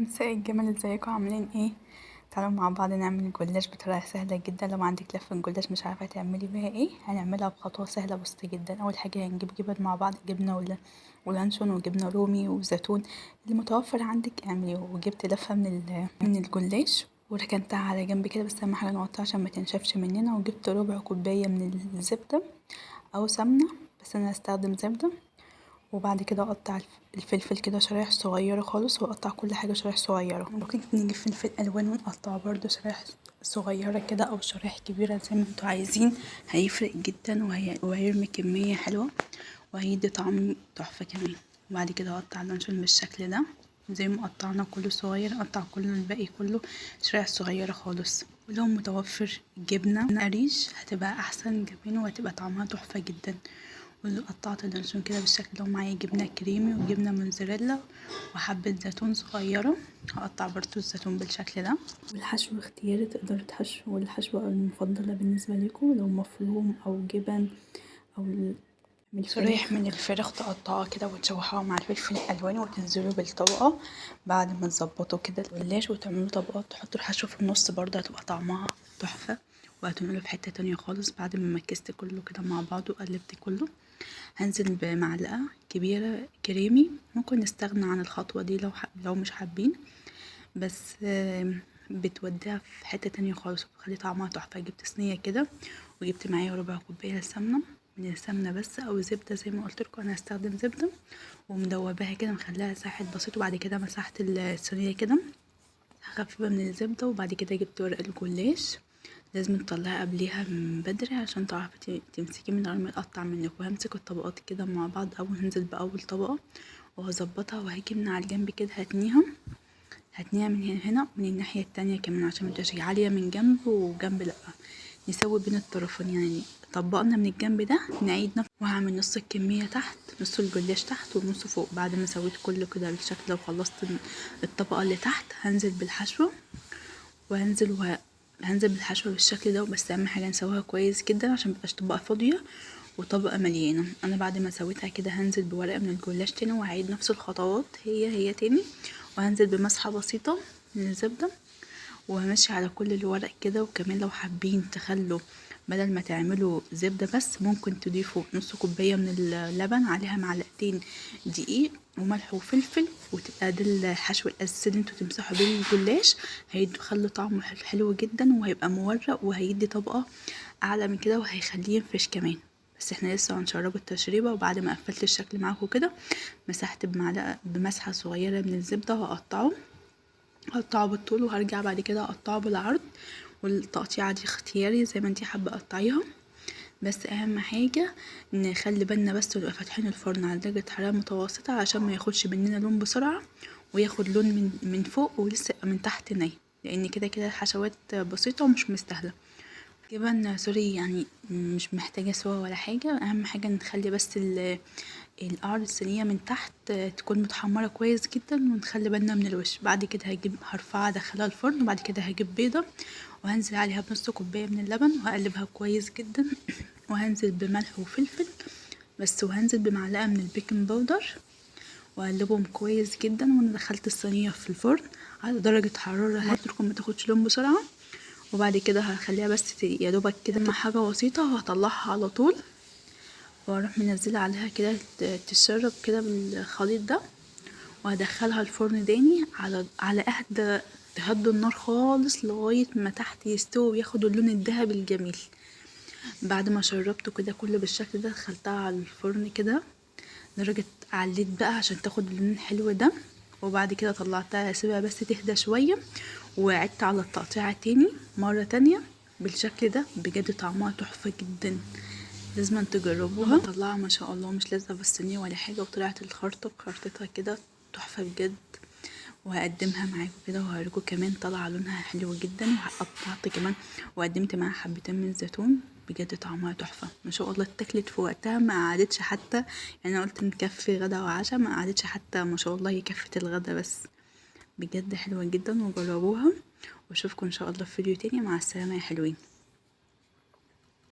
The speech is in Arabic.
مساء الجمال، ازيكم عاملين ايه؟ تعالوا مع بعض نعمل جلاش بطريقه سهله جدا. لو عندك لفه جلاش مش عارفه تعملي بيها ايه، هنعملها بخطوه سهله بسيطه جدا. اول حاجه هنجيب جبن مع بعض، جبنه ولانشون وجبنه رومي وزيتون، اللي متوفر عندك اعمليه. وجبت لفه من الجلاش وركنتها على جنب كده، بس اهم حاجه نقطعها عشان ما تنشفش مننا. وجبت ربع كوبايه من الزبده او سمنه، بس انا هستخدم زبده. وبعد كده اقطع الفلفل كده شرايح صغيره خالص، واقطع كل حاجه شرايح صغيره. ممكن نجيب فلفل الوان ونقطعه برضو شرايح صغيره كده او شرايح كبيره زي ما انتوا عايزين، هيفرق جدا وهيرمي كميه حلوه وهيدي طعم تحفه كمان. وبعد كده اقطع اللانشون بالشكل ده زي ما قطعنا كله صغير، اقطع كل الباقي كله شرايح صغيره خالص. ولو متوفر جبنه قريش هتبقى احسن كمان وهتبقى طعمها تحفه جدا. وقطعت اللانشون كده بالشكل ده، ومعايا جبنه كريمي وجبنه موتزاريلا وحبه زيتون صغيره، هقطع برضو الزيتون بالشكل ده. والحشو اختياري، تقدروا تحشوا الحشوه المفضله بالنسبه لكم، لو مفروم او جبن او شرايح من الفراخ تقطعوها كده وتشوحوها مع الفلفل الالوان، وتنزلوا بالطبقه بعد ما تظبطوا كده الجلاش وتعملوا طبقات، تحطوا الحشو في النص برضه هتبقى طعمها تحفه. وهتنقله في حته تانية خالص. بعد ما مكست كله كده مع بعضه وقلبت كله، هنزل بمعلقه كبيره كريمي. ممكن نستغنى عن الخطوه دي لو مش حابين، بس بتوديها في حته تانية خالص وبتخلي طعمها تحفه. جبت صينيه كده وجبت معايا ربع كوبايه سمنه، من السمنه بس او زبده زي ما قلت لكم، انا هستخدم زبده. ومدوباها كده مخليها ساحت بسيط. وبعد كده مسحت الصينيه كده هخففها من الزبده. وبعد كده جبت ورق الجلاش، لازم تطلعي قبليها من بدري عشان تعرفي تمسكيه من غير ما يقطع منك. وهمسك الطبقات كده مع بعض، او هنزل باول طبقه وهظبطها، وهاجي من على الجنب كده هتنيها من هنا ومن الناحية التانية كمان عشان متبقاش عالية من جنب وجنب، لأ، نسوي بين الطرفين. يعني طبقنا من الجنب ده نعيد نفس، وهعمل نص الكمية تحت، نص الجلاش تحت ونص فوق. بعد ما سويت كله كده بالشكل ده وخلصت الطبقة اللي تحت، هنزل بالحشوة هنزل بالحشوة بالشكل ده. بس اهم حاجة نسويها كويس جدا عشان متبقاش طبقة فاضية وطبقة مليانة. انا بعد ما سويتها كده هنزل بورقة من الجلاش تاني، وهعيد نفس الخطوات هي تاني. وهنزل بمسحة بسيطة من الزبدة وهمشي على كل الورق كده. وكمان لو حابين تخلوا بدل ما تعملوا زبدة بس، ممكن تضيفوا نص كوباية من اللبن عليها معلقتين دقيق وملح وفلفل، وتبقى ده الحشو الاساسي اللي انتوا تمسحوا بيه الجلاش. هيخلوا طعمه حلو جدا وهيبقى مورق وهيدي طبقة اعلى من كده وهيخليه ينفش كمان. بس احنا لسه هنشربه التشريبه. وبعد ما قفلت الشكل معاكم كده، مسحت بمسحه صغيره من الزبده وهقطعه بالطول، وهرجع بعد كده اقطعه بالعرض. والتقطيعه دي اختياري زي ما انتي حابه قطعيها. بس اهم حاجه نخلي بالنا بس نبقى فاتحين الفرن على درجه حراره متوسطه عشان ما ياخدش مننا لون بسرعه، وياخد لون من فوق ولسه من تحت ني، لان كده الحشوات بسيطه ومش مستاهله. جبن سوري يعني مش محتاجة سوا ولا حاجة. اهم حاجة نخلي بس القعر الصينية من تحت تكون متحمرة كويس جدا، ونخلي بالنا من الوش. بعد كده هرفعها ادخلها الفرن. وبعد كده هجيب بيضة وهنزل عليها بنص كوباية من اللبن وهقلبها كويس جدا. وهنزل بملح وفلفل بس، وهنزل بمعلقة من البيكنج باودر واقلبهم كويس جدا. وانا دخلت الصينية في الفرن على درجة حرارة هادية ما تاخدش لون بسرعة. وبعد كده هخليها بس يا دوبك كده مع حاجه بسيطه، وهطلعها على طول واروح منزله عليها كده تتشرب كده بالخليط ده. وهدخلها الفرن تاني على تهدوا النار خالص لغايه ما تحت يستوي وياخد اللون الذهبي الجميل. بعد ما شربته كده كله بالشكل ده، دخلتها على الفرن كده درجه، عليت بقى عشان تاخد اللون الحلو ده. وبعد كده طلعتها اسيبها بس تهدى شويه، وعدت على التقطيعة تاني مرة تانية بالشكل ده. بجد طعمها تحفة جدا، لازم تجربوها. بطلعها ما شاء الله مش لازقة في الصينية ولا حاجة، وطلعت الخرطة بخرطتها كده تحفة بجد. وهقدمها معاكم كده وهوريكم كمان طالعة لونها حلو جدا. وقطعت كمان وقدمت معاها حبتين من الزيتون، بجد طعمها تحفة ما شاء الله. اتاكلت في وقتها ما قعدتش حتى، يعني انا قلت نكفي غدا وعشاء، ما قعدتش حتى ما شاء الله، هي كفت الغدا بس. بجد حلوة جدا وجربوها. واشوفكم ان شاء الله في فيديو تاني. مع السلامة يا حلوين.